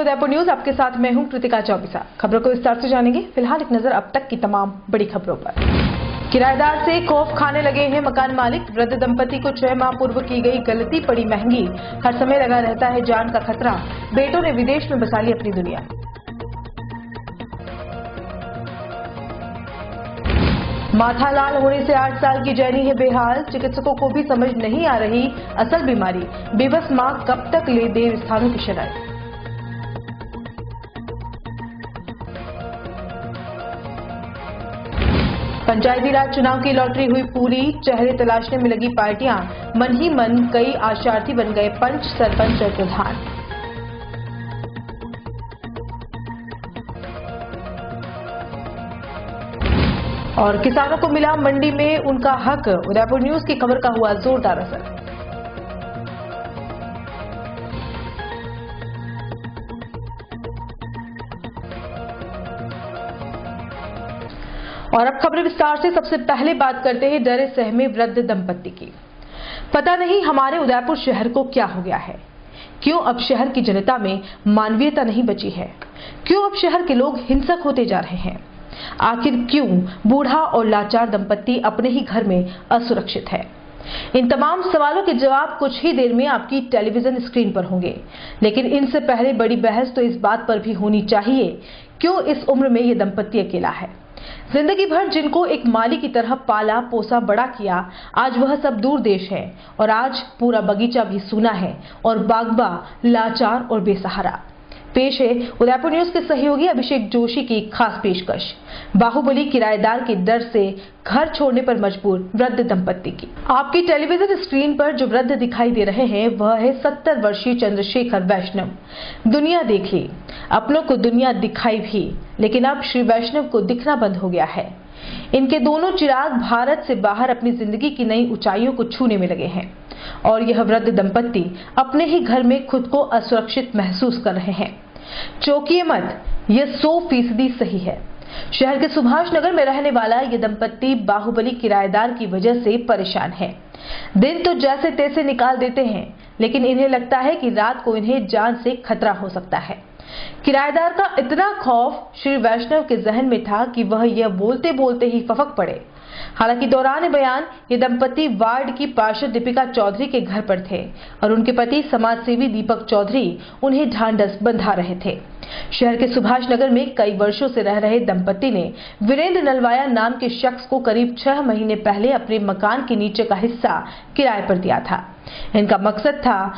Udaipur news, आपके साथ मैं हूं कृतिका चौबीसा। खबरों को विस्तार से जानेंगे। फिलहाल एक नजर अब तक की तमाम बड़ी खबरों पर। किराएदार से खौफ खाने लगे हैं मकान मालिक। वृद्ध दंपति को 6 माह पूर्व की गई गलती पड़ी महंगी। हर समय लगा रहता है जान का खतरा। बेटों ने विदेश में बसा ली अपनी दुनिया। माथा लाल होने से 8 साल की जैनी है बेहाल। चिकित्सकों को भी समझ नहीं आ रही असल बीमारी। बेबस मां कब तक ले देव स्थानों की शरण। पंचायती राज चुनाव की लॉटरी हुई पूरी। चेहरे तलाशने में लगी पार्टियां। मन ही मन कई आशार्थी बन गए पंच, सरपंच और प्रधान। और किसानों को मिला मंडी में उनका हक। उदयपुर न्यूज की खबर का हुआ जोरदार असर। और अब खबरें विस्तार से। सबसे पहले बात करते हैं डरे सहमे वृद्ध दंपति की। पता नहीं हमारे उदयपुर शहर को क्या हो गया है। क्यों अब शहर की जनता में मानवीयता नहीं बची है? क्यों अब शहर के लोग हिंसक होते जा रहे हैं? आखिर क्यों बूढ़ा और लाचार दंपति अपने ही घर में असुरक्षित है? इन तमाम सवालों के जवाब कुछ ही देर में आपकी टेलीविजन स्क्रीन पर होंगे। लेकिन इनसे पहले बड़ी बहस तो इस बात पर भी होनी चाहिए, क्यों इस उम्र में ये दंपति अकेला है? जिंदगी भर जिनको एक माली की तरह पाला पोसा बड़ा किया, आज वह सब दूर देश है। और आज पूरा बगीचा भी सूना है और बागबा लाचार और बेसहारा। पेश है उदयपुर न्यूज के सहयोगी अभिषेक जोशी की खास पेशकश। बाहुबली किराएदार के डर से घर छोड़ने पर मजबूर वृद्ध दंपति की। आपकी टेलीविजन स्क्रीन पर जो वृद्ध दिखाई दे रहे हैं वह है 70 वर्षीय चंद्रशेखर वैष्णव। दुनिया देख ली, अपनों को दुनिया दिखाई भी, लेकिन अब श्री वैष्णव को दिखना बंद हो गया है। इनके दोनों चिराग भारत से बाहर अपनी जिंदगी की नई ऊंचाइयों को छूने में लगे हैं। और यह वृद्ध दंपति अपने ही घर में खुद को असुरक्षित महसूस कर रहे हैं। चौंकिए मत, यह 100% सही है। शहर के सुभाष नगर में रहने वाला यह दंपति बाहुबली किराएदार की वजह से परेशान है। दिन तो जैसे तैसे निकाल देते हैं, लेकिन इन्हें लगता है कि रात को इन्हें जान से खतरा हो सकता है। किराएदार का इतना खौफ श्री वैष्णव के जहन में था कि वह यह बोलते बोलते ही फफक पड़े। हालांकि दौरान बयान ये दंपति वार्ड की पार्षद दीपिका चौधरी के घर पर थे और उनके पति समाजसेवी दीपक चौधरी उन्हें ढांढस बंधा रहे थे। शहर के सुभाष नगर में कई वर्षों से रह रहे दंपति ने वीरेंद्र नलवाया नाम के शख्स को करीब 6 महीने पहले अपने मकान के नीचे का हिस्सा किराए पर दिया था। इनका मकसद था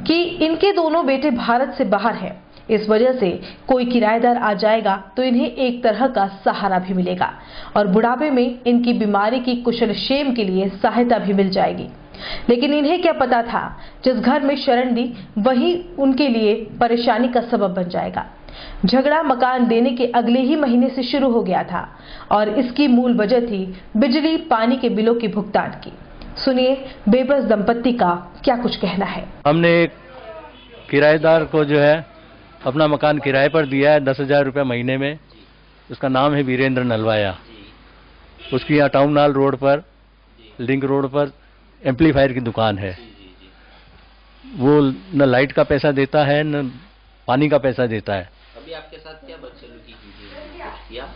कि इनके दोनों बेटे भारत से बाहर हैं। इस वजह से कोई किराएदार आ जाएगा तो इन्हें एक तरह का सहारा भी मिलेगा और बुढ़ापे में इनकी बीमारी की कुशलक्षेम के लिए सहायता भी मिल जाएगी। लेकिन इन्हें क्या पता था, जिस घर में शरण दी वही उनके लिए परेशानी का सबब बन जाएगा। झगड़ा मकान देने के अगले ही महीने से शुरू हो गया था और इसकी मूल वजह थी बिजली पानी के बिलों के भुगतान की। सुनिए बेबस दंपति का क्या कुछ कहना है। हमने एक किराएदार को जो है अपना मकान किराए पर दिया है 10,000 रुपये महीने में। उसका नाम है वीरेंद्र नलवाया। उसकी यहाँ टाउन हॉल रोड पर, लिंक रोड पर एम्पलीफायर की दुकान है। वो न लाइट का पैसा देता है न पानी का पैसा देता है। अभी आपके साथ क्या बदसलूकी की या?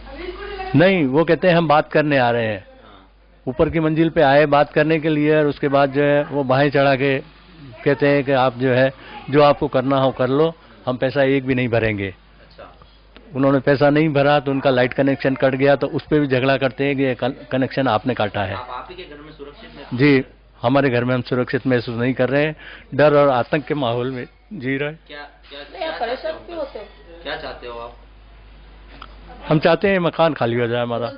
नहीं, वो कहते हैं हम बात करने आ रहे हैं। ऊपर की मंजिल पे आए बात करने के लिए और उसके बाद जो है वो बाहें चढ़ा के कहते हैं कि आप जो है जो आपको करना हो कर लो, हम पैसा एक भी नहीं भरेंगे। अच्छा। उन्होंने पैसा नहीं भरा तो उनका लाइट कनेक्शन कट गया, तो उस पर भी झगड़ा करते हैं कि ये कनेक्शन आपने काटा है। आप ही के घर में सुरक्षित महसूस? जी, हमारे घर में हम सुरक्षित महसूस नहीं कर रहे हैं। डर और आतंक के माहौल में जी रहे हैं। क्या परेशान क्यों होते हो? क्या चाहते हो आप? हम चाहते हैं मकान खाली हो जाए, हमारा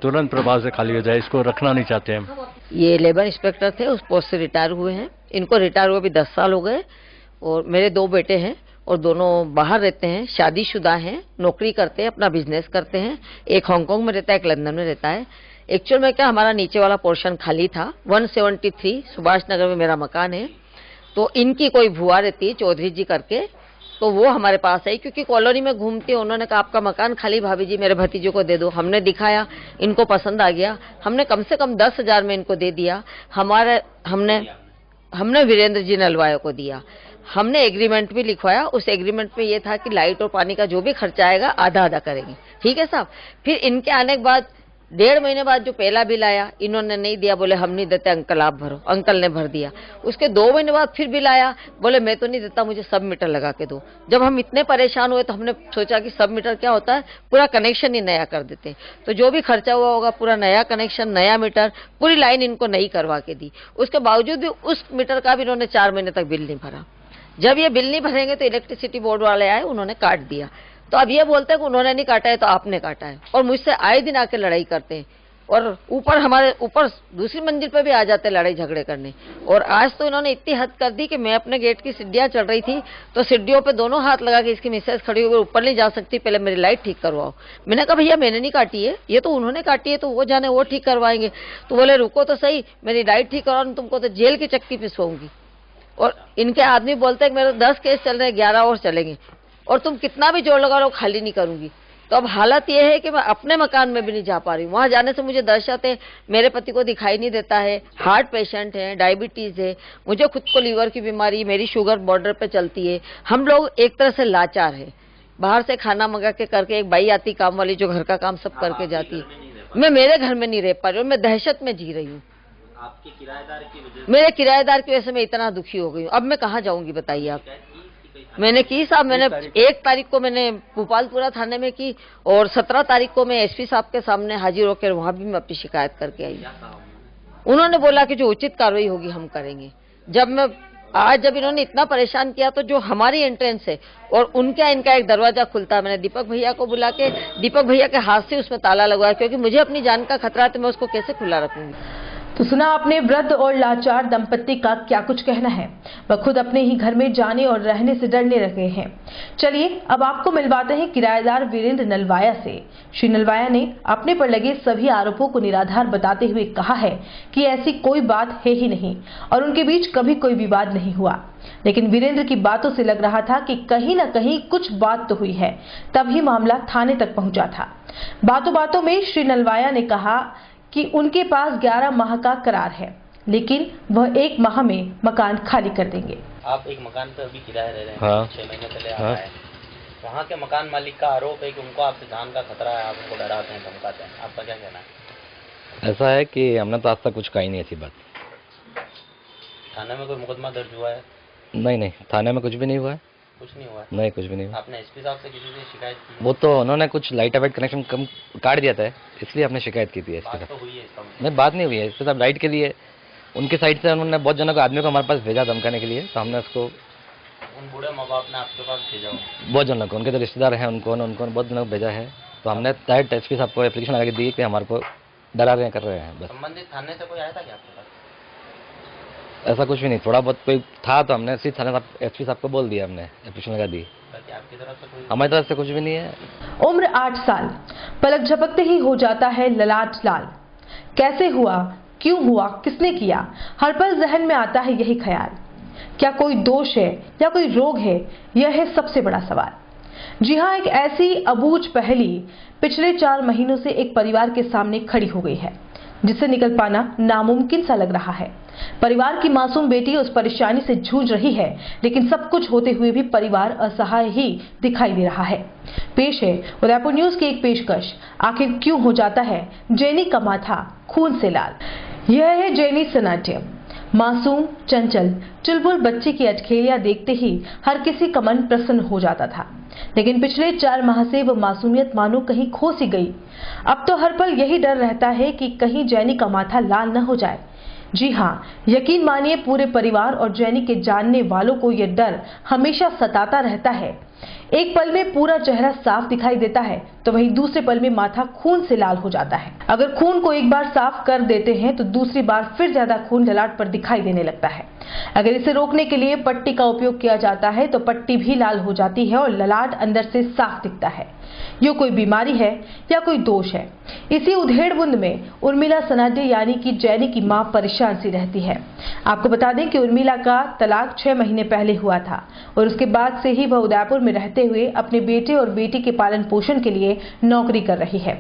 तुरंत प्रभाव से खाली हो जाए। इसको रखना नहीं चाहते हम। ये लेबर इंस्पेक्टर थे, उस पोस्ट से रिटायर हुए हैं। इनको रिटायर हुए भी 10 साल हो गए। और मेरे 2 बेटे हैं और दोनों बाहर रहते हैं, शादीशुदा हैं, नौकरी करते हैं, अपना बिजनेस करते हैं। एक हांगकांग में रहता है, एक लंदन में रहता है। एक्चुअल में क्या, हमारा नीचे वाला पोर्शन खाली था। 173 सुभाष नगर में मेरा मकान है। तो इनकी कोई भुआ रहती है चौधरी जी करके, तो वो हमारे पास आई क्योंकि कॉलोनी में घूमती है। उन्होंने कहा आपका मकान खाली भाभी जी, मेरे भतीजों को दे दो। हमने दिखाया, इनको पसंद आ गया। हमने कम से कम 10,000 में इनको दे दिया। हमने वीरेंद्र जी नलवाया को दिया। हमने एग्रीमेंट भी लिखवाया। उस एग्रीमेंट में ये था कि लाइट और पानी का जो भी खर्चा आएगा आधा आधा करेंगे, ठीक है साहब। फिर इनके आने के बाद 1.5 महीने बाद जो पहला बिल आया, इन्होंने नहीं दिया, बोले हम नहीं देते, अंकल आप भरो। अंकल ने भर दिया। उसके 2 महीने बाद फिर बिल आया, बोले मैं तो नहीं देता, मुझे सब मीटर लगा के दो। जब हम इतने परेशान हुए तो हमने सोचा कि सब मीटर क्या होता है, पूरा कनेक्शन ही नया कर देते। तो जो भी खर्चा हुआ होगा पूरा नया कनेक्शन, नया मीटर, पूरी लाइन इनको नई करवा के दी। उसके बावजूद भी उस मीटर का भी इन्होंने 4 महीने तक बिल नहीं भरा। जब ये बिल नहीं भरेंगे तो इलेक्ट्रिसिटी बोर्ड वाले आए, उन्होंने काट दिया। तो अब ये बोलते हैं कि उन्होंने नहीं काटा है तो आपने काटा है, और मुझसे आए दिन आके लड़ाई करते हैं। और ऊपर हमारे ऊपर दूसरी मंजिल पे भी आ जाते हैं लड़ाई झगड़े करने। और आज तो इन्होंने इतनी हद कर दी कि मैं अपने गेट की सीढ़ियां चढ़ रही थी तो सीढ़ियों पे दोनों हाथ लगा के इसकी मिसेज खड़ी होकर ऊपर नहीं जा सकती, पहले मेरी लाइट ठीक करवाओ। मैंने कहा भैया मैंने नहीं काटी है, ये तो उन्होंने काटी है, तो वो जाने वो ठीक करवाएंगे। तो बोले रुको तो सही, मेरी लाइट ठीक करवाओ, तुमको तो जेल की चक्की पिसवाऊंगी। और इनके आदमी बोलते हैं कि मेरे 10 केस चल रहे हैं, 11 और चलेंगे, और तुम कितना भी जोर लगा लो खाली नहीं करूंगी। तो अब हालत यह है कि मैं अपने मकान में भी नहीं जा पा रही हूँ। वहां जाने से मुझे दहशत है, मेरे पति को दिखाई नहीं देता है, हार्ट पेशेंट है, डायबिटीज है, मुझे खुद को लीवर की बीमारी, मेरी शुगर बॉर्डर पे चलती है। हम लोग एक तरह से लाचार है। बाहर से खाना मंगा के करके, एक बाई आती काम वाली जो घर का काम सब करके जाती है, मैं मेरे घर में नहीं रह पा रही हूँ, मैं दहशत में जी रही हूँ। आपके किराएदार की वजह से, मेरे किराएदार की वजह से मैं इतना दुखी हो गई हूँ। अब मैं कहाँ जाऊंगी बताइए आप। मैंने की साहब, मैंने 1 तारीख को मैंने भोपालपुरा थाने में की, और 17 तारीख को मैं एसपी साहब के सामने हाजिर होकर वहां भी मैं अपनी शिकायत करके आई। उन्होंने बोला कि जो उचित कार्रवाई होगी हम करेंगे। जब इन्होंने इतना परेशान किया तो जो हमारी एंट्रेंस है और इनका एक दरवाजा खुलता है, मैंने दीपक भैया को बुला के दीपक भैया के हाथ से उसमें ताला लगवाया, क्योंकि मुझे अपनी जान का खतरा है, तो मैं उसको कैसे खुला रखूंगी। तो सुना आपने वृद्ध और लाचार दंपत्ति का क्या कुछ कहना है। वह खुद अपने ही घर में जाने और रहने से डरने लगे हैं। चलिए अब आपको मिलवाते हैं किराएदार वीरेंद्र नलवाया से। श्री नलवाया ने अपने पर लगे सभी आरोपों को निराधार बताते हुए कहा है कि ऐसी कोई बात है ही नहीं और उनके बीच कभी कोई विवाद नहीं हुआ। लेकिन वीरेंद्र की बातों से लग रहा था कि कहीं न कहीं कुछ बात तो हुई है, तभी मामला थाने तक पहुंचा था। बातों बातों में श्री नलवाया ने कहा कि उनके पास 11 माह का करार है, लेकिन वह 1 माह में मकान खाली कर देंगे। आप एक मकान पर अभी किराए रह रहे हैं, हाँ। 6 महीने पहले आया है। वहाँ के मकान मालिक का आरोप है कि उनको आपसे जान का खतरा है, आप उनको डराते हैं, धमकाते हैं। आपका क्या कहना है? ऐसा है कि हमने तो आज तक कुछ कही नहीं ऐसी बात। थाने में कोई मुकदमा दर्ज हुआ है? नहीं, थाने में कुछ भी नहीं हुआ है। कुछ नहीं हुआ है? नहीं, कुछ भी नहीं हुआ। आपने एसपी साहब से किसी से शिकायत की? वो तो उन्होंने कुछ लाइट वाइट कनेक्शन कम काट दिया था, इसलिए आपने शिकायत की थी एसपी बात साहब। तो हुई है इसका मतलब? नहीं, बात नहीं हुई है। एसपी साहब लाइट के लिए उनकी साइड से उन्होंने बहुत जनों को, आदमी को हमारे पास भेजा धमकाने के लिए, तो हमने उसको, उन बूढ़े माँ बाप ने आपके पास भेजा हो? बहुत जनों को, उनके जो रिश्तेदार हैं उनको बहुत जनों को भेजा है। तो हमने डायरेक्ट एसपी साहब को एप्लीकेशन लगा के दी कि हमारे को डरा रहे हैं, कर रहे हैं। बस संबंधित थाने से कोई आया था क्या आपके पास? ऐसा कुछ भी नहीं। थोड़ा बहुत कोई था तो हमने सीधे थाने एसपी साहब को बोल दिया, हमने एप्लीकेशन लगा दी। बाकी आपकी तरफ से कोई? हमारी तरफ से कुछ भी नहीं है। उम्र 8 साल, पलक झपकते ही हो जाता है ललाट लाल। कैसे हुआ, क्यों हुआ, किसने किया, हर पल जहन में आता है यही ख्याल। क्या कोई दोष है या कोई रोग है, यह है सबसे बड़ा सवाल। जी हां, एक ऐसी अबूझ पहेली पिछले 4 महीनों से एक परिवार के सामने खड़ी हो गई है, जिससे निकल पाना नामुमकिन सा लग रहा है। परिवार की मासूम बेटी उस परेशानी से जूझ रही है, लेकिन सब कुछ होते हुए भी परिवार असहाय ही दिखाई दे रहा है। पेश है उदयपुर न्यूज की एक पेशकश, आखिर क्यों हो जाता है जेनी का माथा खून से लाल। यह है जेनी सनाट्य। मासूम, चंचल, चुलबुल बच्चे की अटखेलियां देखते ही हर किसी का मन प्रसन्न हो जाता था, लेकिन पिछले 4 माह से वह मासूमियत मानो कहीं खो सी गई। अब तो हर पल यही डर रहता है कि कहीं जेनी का माथा लाल न हो जाए। जी हाँ, यकीन मानिए पूरे परिवार और जेनी के जानने वालों को यह डर हमेशा सताता रहता है। एक पल में पूरा चेहरा साफ दिखाई देता है तो वहीं दूसरे पल में माथा खून से लाल हो जाता है। अगर खून को एक बार साफ कर देते हैं तो दूसरी बार फिर ज्यादा खून ललाट पर दिखाई देने लगता है। अगर इसे रोकने के लिए पट्टी का उपयोग किया जाता है तो पट्टी भी लाल हो जाती है और ललाट अंदर से साफ दिखता है। ये कोई बीमारी है या कोई दोष है? इसी उधेड़-बुन में उर्मिला सनाडे यानी कि जेनी की मां परेशान सी रहती है। आपको बता दें कि उर्मिला का तलाक 6 महीने पहले हुआ था और उसके बाद से ही वह उदयपुर में रहते हुए अपने बेटे और बेटी के पालन पोषण के लिए नौकरी कर रही है।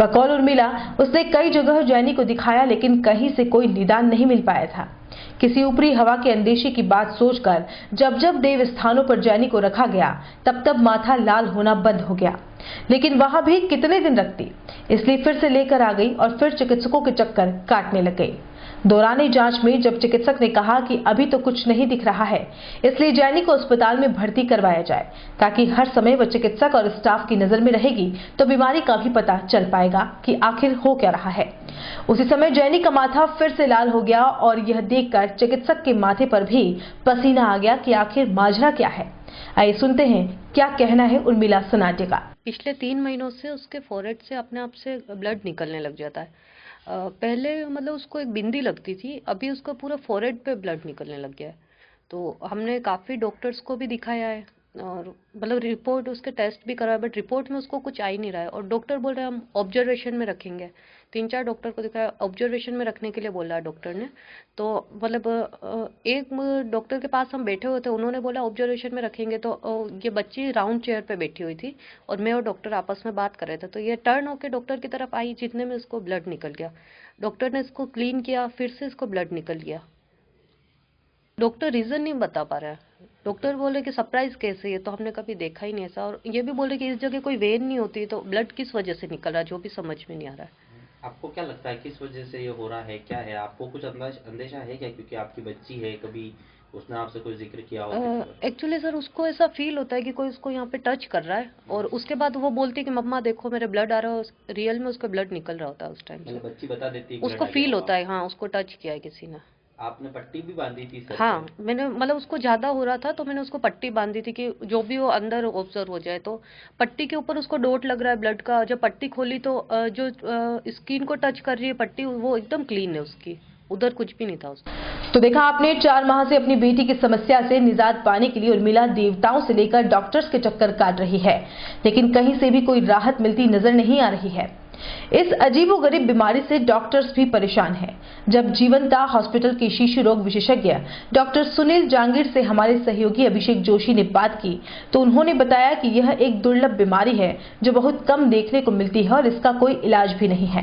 बकौल उर्मिला, उसने कई जगह जेनी को दिखाया, लेकिन कहीं से कोई निदान नहीं मिल पाया था। किसी ऊपरी हवा के अंदेशे की बात सोचकर जब जब देव स्थानों पर जैनी को रखा गया तब तब माथा लाल होना बंद हो गया, लेकिन वहां भी कितने दिन रखती, इसलिए फिर से लेकर आ गई और फिर चिकित्सकों के चक्कर काटने लग गई। दौरानी जांच में जब चिकित्सक ने कहा कि अभी तो कुछ नहीं दिख रहा है, इसलिए जैनी को अस्पताल में भर्ती करवाया जाए ताकि हर समय वह चिकित्सक और स्टाफ की नजर में रहेगी तो बीमारी का भी पता चल पाएगा कि आखिर हो क्या रहा है। उसी समय जैनी का माथा फिर से लाल हो गया और यह देखकर चिकित्सक के माथे पर भी पसीना आ गया कि आखिर माजरा क्या है। आइए सुनते हैं क्या कहना है उर्मिला सनाटे का। पिछले 3 महीनों से उसके फोरहेड से अपने आप से ब्लड निकलने लग जाता है। पहले मतलब उसको एक बिंदी लगती थी, अभी उसको पूरा फोरहेड पे ब्लड निकलने लग गया है। तो हमने काफ़ी डॉक्टर्स को भी दिखाया है और मतलब रिपोर्ट उसके टेस्ट भी कराया, बट रिपोर्ट में उसको कुछ आ ही नहीं रहा है और डॉक्टर बोल रहे हैं हम ऑब्जर्वेशन में रखेंगे। 3-4 डॉक्टर को दिखाया, ऑब्जर्वेशन में रखने के लिए बोला डॉक्टर ने। तो मतलब एक डॉक्टर के पास हम बैठे हुए थे, उन्होंने बोला ऑब्जर्वेशन में रखेंगे। तो ये बच्ची राउंड चेयर पे बैठी हुई थी और मैं और डॉक्टर आपस में बात कर रहे थे। तो ये टर्न होकर डॉक्टर की तरफ आई, जितने में इसको ब्लड निकल गया। डॉक्टर ने इसको क्लीन किया, फिर से इसको ब्लड निकल गया। डॉक्टर रीज़न नहीं बता पा रहा है। डॉक्टर बोले कि सरप्राइज कैसे, ये तो हमने कभी देखा ही नहीं ऐसा। और ये भी बोले कि इस जगह कोई वेन नहीं होती तो ब्लड किस वजह से निकल रहा है, जो भी समझ में नहीं आ रहा है। आपको क्या लगता है किस वजह से ये हो रहा है, क्या है? आपको कुछ अंदेशा है क्या? क्योंकि आपकी बच्ची है, कभी उसने आपसे कोई जिक्र किया हो? एक्चुअली सर उसको ऐसा फील होता है कि कोई उसको यहाँ पे टच कर रहा है और उसके बाद वो बोलती है कि मम्मा देखो मेरे ब्लड आ रहा है। रियल में उसका ब्लड निकल रहा होता है उस टाइम से। बच्ची बता देती है उसको फील होता है, हाँ उसको टच किया है किसी ने। आपने पट्टी भी बांधी थी सर? हाँ मैंने मतलब उसको ज़्यादा हो रहा था तो मैंने उसको पट्टी बांधी थी कि जो भी वो अंदर ऑब्जर्व हो जाए। तो पट्टी के ऊपर उसको डॉट लग रहा है ब्लड का। जब पट्टी खोली तो जो स्किन को टच कर रही है पट्टी, वो एकदम क्लीन है उसकी, उधर कुछ भी नहीं था उसका। तो देखा आपने, 4 माह से अपनी बेटी की समस्या से निजात पाने के लिए उर्मिला देवताओं से लेकर डॉक्टर्स के चक्कर काट रही है, लेकिन कहीं से भी कोई राहत मिलती नजर नहीं आ रही है। इस अजीबोगरीब बीमारी से डॉक्टर्स भी परेशान हैं। जब जीवंता हॉस्पिटल के शिशु रोग विशेषज्ञ डॉक्टर सुनील जांगीर से हमारे सहयोगी अभिषेक जोशी ने बात की तो उन्होंने बताया कि यह एक दुर्लभ बीमारी है जो बहुत कम देखने को मिलती है और इसका कोई इलाज भी नहीं है।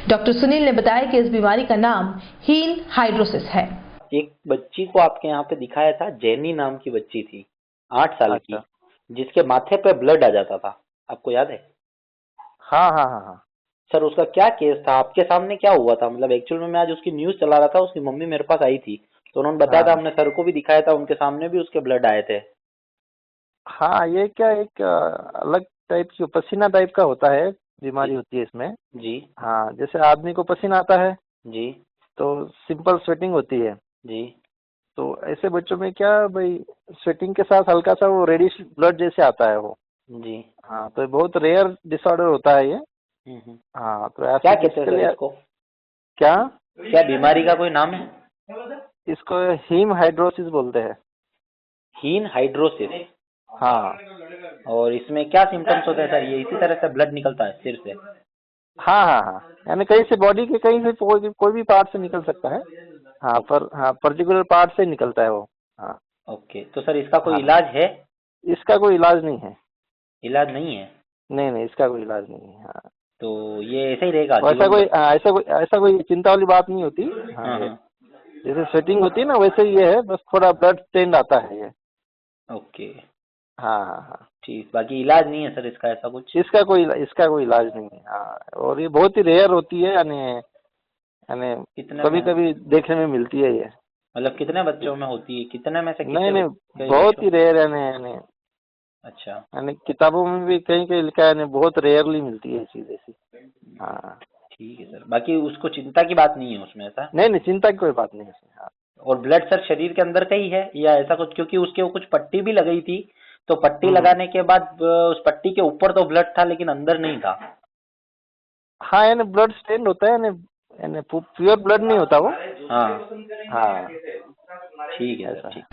डॉक्टर सुनील ने बताया कि इस बीमारी का नाम हीन हाइड्रोसिस है। एक बच्ची को आपके यहाँ पे दिखाया था, जैनी नाम की बच्ची थी, 8 साल की, जिसके माथे पे ब्लड आ जाता था, आपको याद है? हाँ। सर उसका क्या केस था, आपके सामने क्या हुआ था? मतलब एक्चुअल में मैं आज उसकी न्यूज चला रहा था, उसकी मम्मी मेरे पास आई थी तो उन्होंने बताया था, हमने सर को भी दिखाया था, उनके सामने भी उसके ब्लड आए थे। हाँ, ये क्या एक अलग टाइप की पसीना टाइप का होता है, बीमारी होती है इसमें जी। हाँ, जैसे आदमी को पसीना आता है जी। तो सिंपल स्वेटिंग होती है जी। तो ऐसे बच्चों में क्या भाई, स्वेटिंग के साथ हल्का सा वो रेडिश ब्लड जैसे आता है वो। जी। हाँ, तो बहुत रेयर डिसऑर्डर होता है ये। हाँ, तो क्या कहते हैं इसको? क्या बीमारी का कोई नाम है? इसको हीम हाइड्रोसिस बोलते हैं। हीन हाइड्रोसिस? हाँ। और इसमें क्या सिम्टम्स होते हैं सर? ये इसी तरह से ब्लड निकलता है सिर से? हाँ, यानी कहीं से बॉडी के कहीं से कोई भी पार्ट से निकल सकता है। हाँ, पर्टिकुलर पार्ट से निकलता है वो। हाँ। ओके, तो सर इसका कोई इलाज है? इसका कोई इलाज नहीं है। इलाज नहीं है? नहीं, इसका कोई इलाज नहीं है। हाँ। तो ये ऐसा ही रहेगा? ऐसा कोई चिंता वाली बात नहीं होती। हाँ। जैसे स्वेटिंग होती है ना, वैसे ही ये है, बस थोड़ा ब्लड स्टेन आता है ये। ओके। हाँ। ठीक, बाकी इलाज नहीं है सर इसका, ऐसा कुछ? इसका कोई इलाज नहीं है। हाँ, और ये बहुत ही रेयर होती है, यानी कभी देखने में मिलती है ये। मतलब कितने बच्चों में होती है, कितने में से? नहीं, बहुत ही रेयर है। अच्छा। यानी किताबों में भी कहीं लिखा है, बहुत रेयरली मिलती है चीज ऐसी। हाँ। ठीक है सर, बाकी उसको चिंता की बात नहीं है उसमें, ऐसा? नहीं, चिंता की कोई बात नहीं है। हाँ। और ब्लड सर शरीर के अंदर का ही है या ऐसा कुछ? क्योंकि उसके वो कुछ पट्टी भी लगाई थी, तो पट्टी लगाने के बाद उस पट्टी के ऊपर तो ब्लड था लेकिन अंदर नहीं था। हाँ, यानी ब्लड स्टेन होता है, यानी प्योर ब्लड नहीं होता वो। हाँ। ठीक है सर, ठीक।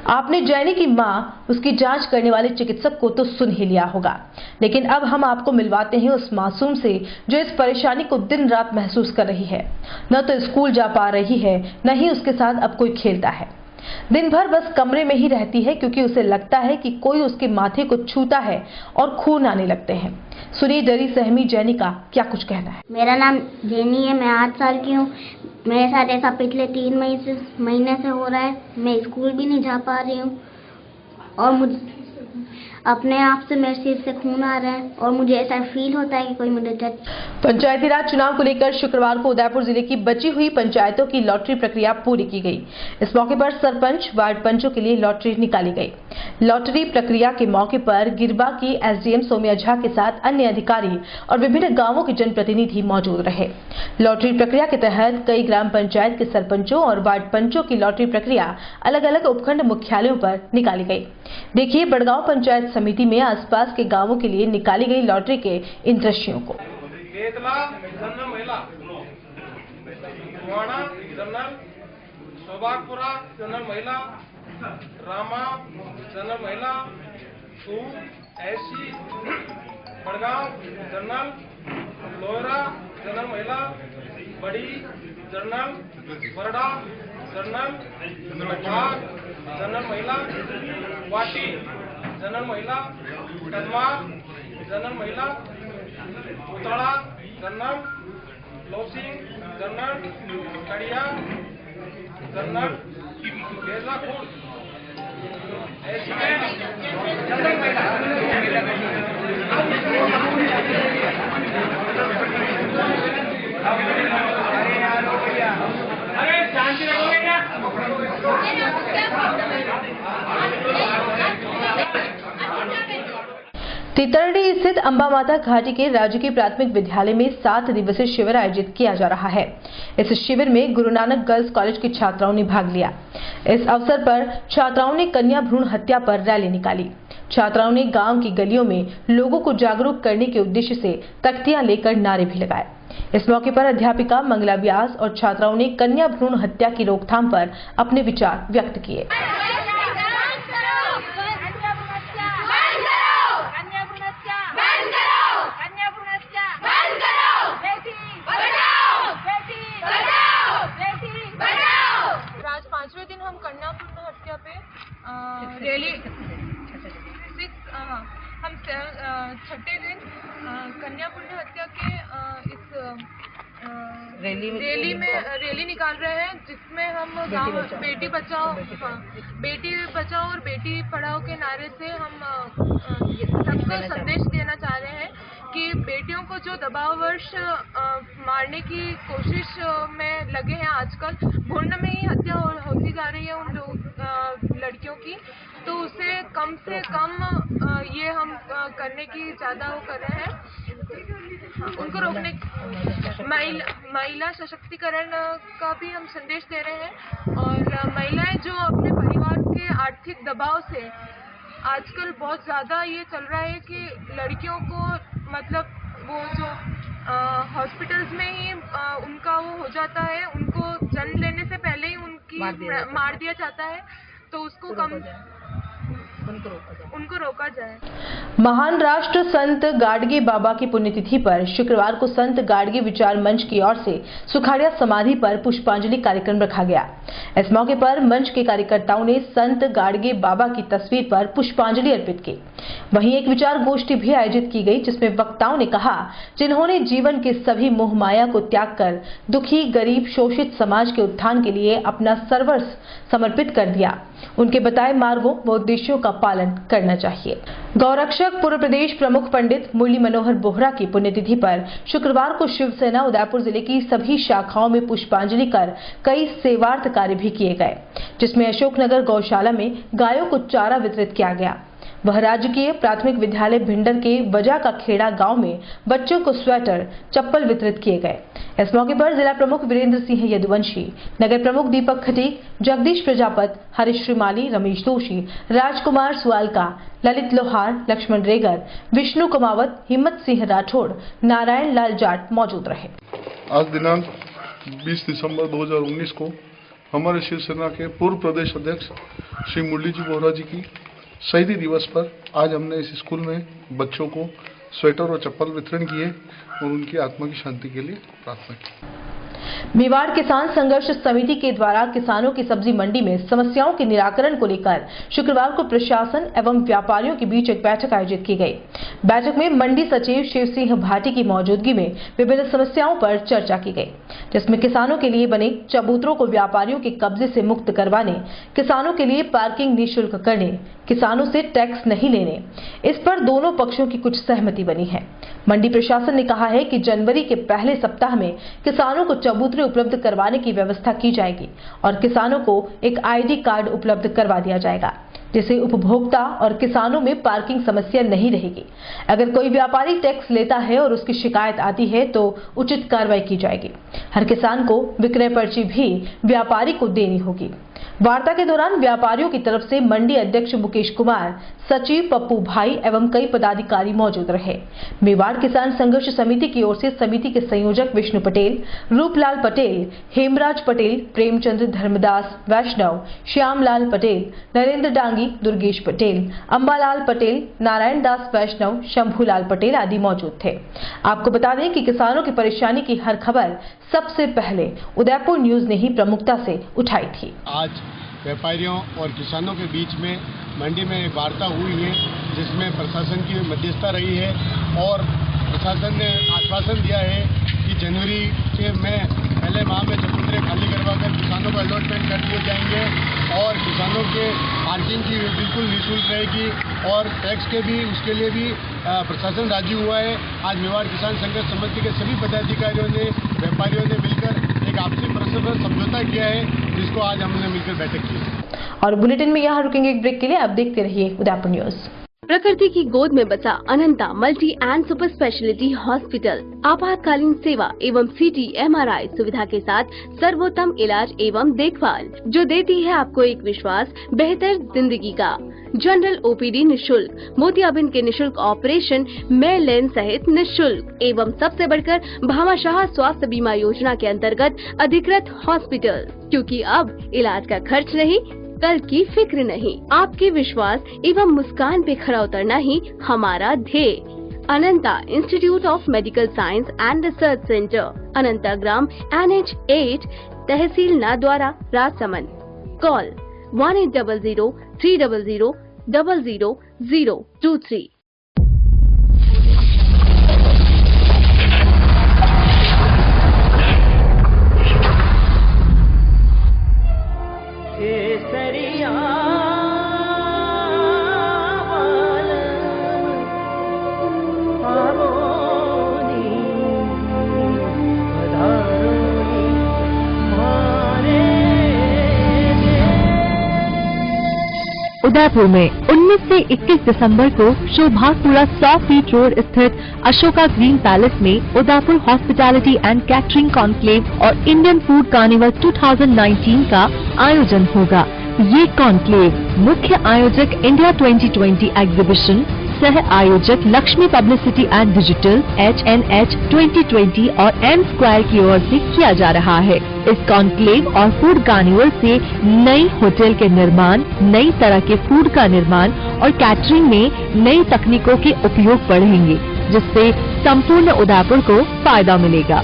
आपने जैनी की मां, उसकी जांच करने वाले चिकित्सक को तो सुन ही लिया होगा, लेकिन अब हम आपको मिलवाते हैं उस मासूम से जो इस परेशानी को दिन रात महसूस कर रही है। न तो स्कूल जा पा रही है, न ही उसके साथ अब कोई खेलता है। दिन भर बस कमरे में ही रहती है क्योंकि उसे लगता है कि कोई उसके माथे को छूता है और खून आने लगते हैं। सुनिए डरी सहमी जैनी का क्या कुछ कहना है। मेरा नाम जैनी है, मैं 8 साल की हूँ। मेरे साथ ऐसा पिछले 3 महीने से हो रहा है। मैं स्कूल भी नहीं जा पा रही हूँ और मुझे अपने आप से मेरे सिर से खून आ रहा है और मुझे ऐसा फील होता है कि कोई मुझे पंचायती राज चुनाव को लेकर शुक्रवार को उदयपुर जिले की बची हुई पंचायतों की लॉटरी प्रक्रिया पूरी की गई। इस मौके पर सरपंच वार्ड पंचों के लिए लॉटरी निकाली गई। लॉटरी प्रक्रिया के मौके पर गिरबा की एसडीएम सौम्या झा के साथ अन्य अधिकारी और विभिन्न गांवों के जनप्रतिनिधि मौजूद रहे। लॉटरी प्रक्रिया के तहत कई ग्राम पंचायत के सरपंचों और वार्ड पंचों की लॉटरी प्रक्रिया अलग अलग उपखंड मुख्यालयों पर निकाली गई। देखिए बड़गांव पंचायत समिति में आसपास के गांवों के लिए निकाली गई लॉटरी के इन दृश्यों को। केतला जनरल महिला, वाड़ा जनरल, सौभागपुरा जनरल महिला, रामा जनरल महिला, ऐसी बड़गांव जनरल, लोहरा जनरल महिला, बड़ी जनरल, बरडा जनरल, जनरल महिला, वाटी जनरल महिला, कदमार जनरल महिला, उतड़ा जनरल, लोसिंग जनरल, कड़िया जनरल, गेरलाखुर्द जनरल महिला। अरे शांति रखोगे क्या? तितरडी स्थित अंबा माता घाटी के राजकीय प्राथमिक विद्यालय में 7 दिवसीय शिविर आयोजित किया जा रहा है। इस शिविर में गुरु नानक गर्ल्स कॉलेज की छात्राओं ने भाग लिया। इस अवसर पर छात्राओं ने कन्या भ्रूण हत्या पर रैली निकाली। छात्राओं ने गांव की गलियों में लोगों को जागरूक करने के उद्देश्य से तख्तियां लेकर नारे भी लगाए। इस मौके पर अध्यापिका मंगला व्यास और छात्राओं ने कन्या भ्रूण हत्या की रोकथाम पर अपने विचार व्यक्त किए। छठे दिन कन्या भ्रूण हत्या के इस रैली निकाल रहे हैं, जिसमें हम गाँव बेटी बचाओ और बेटी पढ़ाओ के नारे से हम सबको संदेश देना चाह रहे हैं कि बेटियों को जो दबाववश मारने की कोशिश में लगे हैं आजकल, भ्रूण में ही हत्या होती जा रही है उन लोग लड़कियों की, तो उसे कम से कम ये हम करने की ज़्यादा वो कर रहे हैं, उनको रोकने, महिला सशक्तिकरण का भी हम संदेश दे रहे हैं। और महिलाएं जो अपने परिवार के आर्थिक दबाव से आजकल बहुत ज़्यादा ये चल रहा है कि लड़कियों को मतलब वो जो हॉस्पिटल्स में ही उनका वो हो जाता है, उनको जन्म लेने से पहले ही उनकी मार दिया जाता है, तो उसको उनको रोका जाए। महान राष्ट्र संत गाडगे बाबा की पुण्यतिथि पर शुक्रवार को संत गाडगे विचार मंच की ओर से सुखाड़िया समाधि पर पुष्पांजलि कार्यक्रम रखा गया। इस मौके पर मंच के कार्यकर्ताओं ने संत गाडगे बाबा की तस्वीर पर पुष्पांजलि अर्पित की। वहीं एक विचार गोष्ठी भी आयोजित की गई, जिसमें वक्ताओं ने कहा, जिन्होंने जीवन के सभी मोह माया को त्याग कर दुखी, गरीब, शोषित समाज के उत्थान के लिए अपना सर्वस्व समर्पित कर दिया, उनके बताए मार्गों व उद्देश्यों का पालन करना चाहिए। गौरक्षक पूर्व प्रदेश प्रमुख पंडित मुरली मनोहर बोहरा की पुण्यतिथि पर शुक्रवार को शिवसेना उदयपुर जिले की सभी शाखाओं में पुष्पांजलि कर कई सेवार्थ कार्य भी किए गए, जिसमें अशोकनगर गौशाला में गायों को चारा वितरित किया गया। वह राजकीय प्राथमिक विद्यालय भिंडर के वजा का खेड़ा गांव में बच्चों को स्वेटर, चप्पल वितरित किए गए। इस मौके पर जिला प्रमुख वीरेंद्र सिंह यदुवंशी, नगर प्रमुख दीपक खटीक, जगदीश प्रजापत, हरीश श्रीमाली, रमेश दोषी, राजकुमार सुआलका, ललित लोहार, लक्ष्मण रेगर, विष्णु कुमावत, हिम्मत सिंह राठौड़, नारायण लाल जाट मौजूद रहे। आज दिनांक 20 दिसंबर 2019 को हमारे शिवसेना के पूर्व प्रदेश अध्यक्ष श्री मुरली जी बोहरा जी की शहीदी दिवस पर आज हमने इस स्कूल में बच्चों को स्वेटर और चप्पल वितरण किए और उनकी आत्मा की शांति के लिए प्रार्थना की। मेवाड़ किसान संघर्ष समिति के द्वारा किसानों की सब्जी मंडी में समस्याओं के निराकरण को लेकर शुक्रवार को प्रशासन एवं व्यापारियों के बीच एक बैठक आयोजित की गई। बैठक में मंडी सचिव शिव सिंह भाटी की मौजूदगी में विभिन्न समस्याओं पर चर्चा की गई, जिसमें किसानों के लिए बने चबूतरों को व्यापारियों के कब्जे से मुक्त करवाने, किसानों के लिए पार्किंग निःशुल्क करने, किसानों से टैक्स नहीं लेने, इस पर दोनों पक्षों की कुछ सहमति बनी है। मंडी प्रशासन ने कहा है कि जनवरी के पहले सप्ताह में किसानों को चबूतरे उपलब्ध करवाने की व्यवस्था की जाएगी और किसानों को एक आईडी कार्ड उपलब्ध करवा दिया जाएगा, जिससे उपभोक्ता और किसानों में पार्किंग समस्या नहीं रहेगी। अगर कोई व्यापारी टैक्स लेता है और उसकी शिकायत आती है तो उचित कार्रवाई की जाएगी। हर किसान को विक्रय पर्ची भी व्यापारी को देनी होगी। वार्ता के दौरान व्यापारियों की तरफ से मंडी अध्यक्ष मुकेश कुमार, सचिव पप्पू भाई एवं कई पदाधिकारी मौजूद रहे। मेवाड़ किसान संघर्ष समिति की ओर से समिति के संयोजक विष्णु पटेल, रूपलाल पटेल, हेमराज पटेल, प्रेमचंद्र धर्मदास वैष्णव, श्यामलाल पटेल, नरेंद्र डांगी, दुर्गेश पटेल, अंबालाल पटेल, नारायण दास वैष्णव, शंभूलाल पटेल आदि मौजूद थे। आपको बता दें कि किसानों की परेशानी की हर खबर सबसे पहले उदयपुर न्यूज ने ही प्रमुखता से उठाई थी। आज व्यापारियों और किसानों के बीच में मंडी में एक वार्ता हुई है, जिसमें प्रशासन की मध्यस्थता रही है और प्रशासन ने आश्वासन दिया है कि जनवरी के पहले माह में चबूतरे खाली करवाकर किसानों को अलॉटमेंट कर दिए जाएंगे और किसानों के पार्किंग की बिल्कुल निःशुल्क रहेगी और टैक्स के भी उसके लिए भी प्रशासन राजी हुआ है। आज मेवाड़ किसान संघर्ष समिति के सभी पदाधिकारियों ने, व्यापारियों ने मिलकर एक आपसी परस्पर समझौता किया है, जिसको आज हमने मिलकर बैठक की। और बुलेटिन में यहाँ रुकेंगे एक ब्रेक के लिए। अब देखते रहिए उदयपुर न्यूज। प्रकृति की गोद में बसा Ananta multi and super speciality hospital आपातकालीन सेवा एवं CT MRI सुविधा के साथ सर्वोत्तम इलाज एवं देखभाल, जो देती है आपको एक विश्वास बेहतर जिंदगी का। जनरल OPD निःशुल्क, मोतियाबिंद के निःशुल्क ऑपरेशन, मेल लेन सहित निःशुल्क एवं सबसे बढ़कर भामाशाह स्वास्थ्य बीमा योजना के अंतर्गत अधिकृत हॉस्पिटल, क्योंकि अब इलाज का खर्च नहीं, कल की फिक्र नहीं, आपके विश्वास एवं मुस्कान पे खरा उतरना ही हमारा ध्येय। Ananta institute of medical science and research centre, Ananta Gram, NH8, तहसील नाद्वारा, राजसमंद। कॉल 1800-300-00023। उदयपुर में 19 से 21 दिसंबर को शोभापुरा 100 फीट रोड स्थित अशोका ग्रीन पैलेस में Udaipur hospitality and catering conclave और इंडियन फूड कार्निवल 2019 का आयोजन होगा। ये कॉन्क्लेव मुख्य आयोजक इंडिया 2020 एग्जीबिशन, सह आयोजक Lakshmi publicity and digital HNH 2020 और M स्क्वायर की ओर से किया जा रहा है। इस कॉन्क्लेव और फूड कार्निवल से नई होटल के निर्माण, नई तरह के फूड का निर्माण और कैटरिंग में नई तकनीकों के उपयोग बढ़ेंगे, जिससे संपूर्ण उदयपुर को फायदा मिलेगा।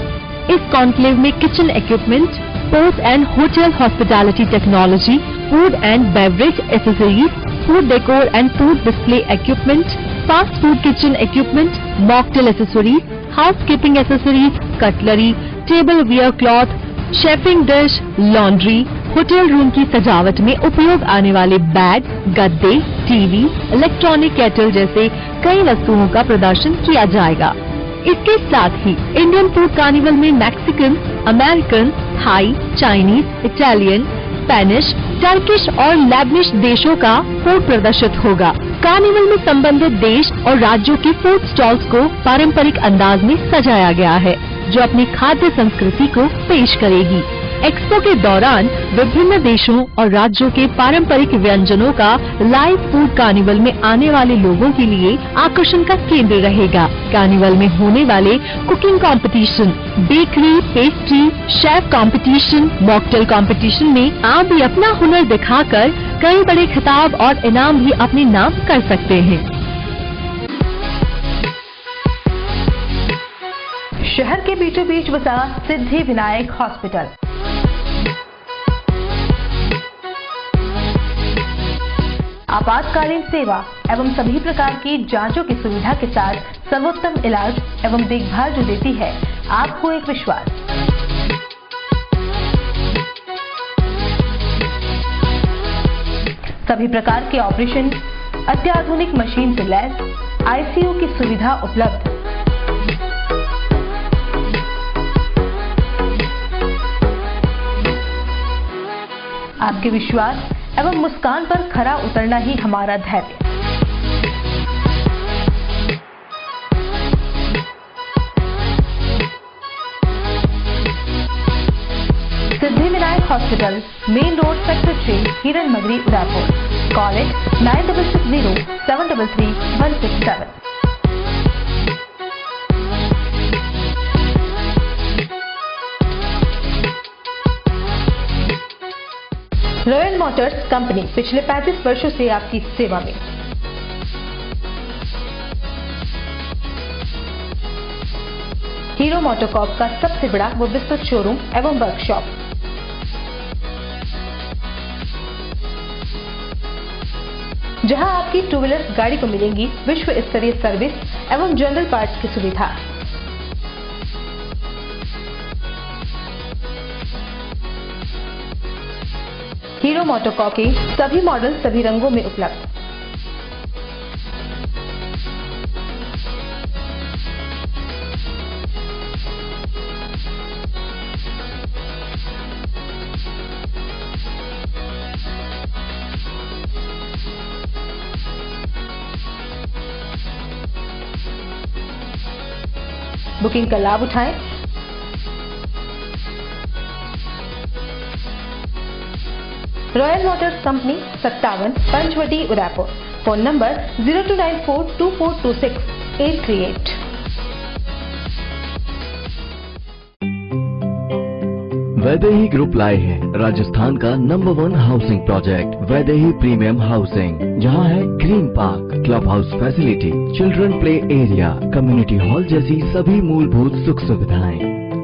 इस कॉन्क्लेव में kitchen equipment, port and hotel hospitality technology, food and beverage accessories, food decor and food display equipment, fast food kitchen equipment, mocktail accessories, housekeeping accessories, cutlery, tableware cloth, chafing dish, laundry, hotel room की सजावट में उपयोग आने वाले bag, गद्दे, TV, electronic kettle जैसे कई वस्तुओं का प्रदर्शन किया जाएगा। इसके साथ ही इंडियन फूड कार्निवल में Mexican, American, Thai, Chinese, Italian, Spanish, Turkish और लेबनिश देशों का फूड प्रदर्शित होगा। कार्निवल में संबंधित देश और राज्यों के फूड स्टॉल्स को पारंपरिक अंदाज में सजाया गया है, जो अपनी खाद्य संस्कृति को पेश करेगी। एक्सपो के दौरान विभिन्न देशों और राज्यों के पारंपरिक व्यंजनों का लाइव फूड कार्निवल में आने वाले लोगों के लिए आकर्षण का केंद्र रहेगा। कार्निवल में होने वाले cooking competition, bakery, pastry, chef competition, mocktail competition में आप भी अपना हुनर दिखाकर कई बड़े खिताब और इनाम भी अपने नाम कर सकते हैं। शहर शहर के बीचों बीच बसा सिद्धि विनायक हॉस्पिटल। आपातकालीन सेवा एवं सभी प्रकार की जांचों की सुविधा के साथ सर्वोत्तम इलाज एवं देखभाल जो देती है आपको एक विश्वास। सभी प्रकार के ऑपरेशन, अत्याधुनिक मशीन से लैस, आईसीयू की सुविधा उपलब्ध। आपके विश्वास एवं मुस्कान पर खरा उतरना ही हमारा धैर्य। Siddhi Vinayak hospital, main road, sector 3, Hiran Magri, Udaipur. Call it 9660-733-167। Royal Motors company पिछले 35 वर्षों से आपकी सेवा में। हीरो मोटोकॉर्प का सबसे बड़ा व विस्तृत शोरूम एवं वर्कशॉप। जहां आपकी टू व्हीलर गाड़ी को मिलेंगी विश्व स्तरीय सर्विस एवं जनरल पार्ट्स की सुविधा। हीरो मोटोकॉर्प के सभी मॉडल सभी रंगों में उपलब्ध। बुकिंग का लाभ उठाएं। Royal Motors company 57 Panchavati, Udaipur. Phone number 02942426-838। Vaidehi group लाए हैं राजस्थान का number 1 housing project Vaidehi premium housing, जहां है green park, club house facility, children play area, community hall जैसी सभी मूलभूत सुख सुविधाएं।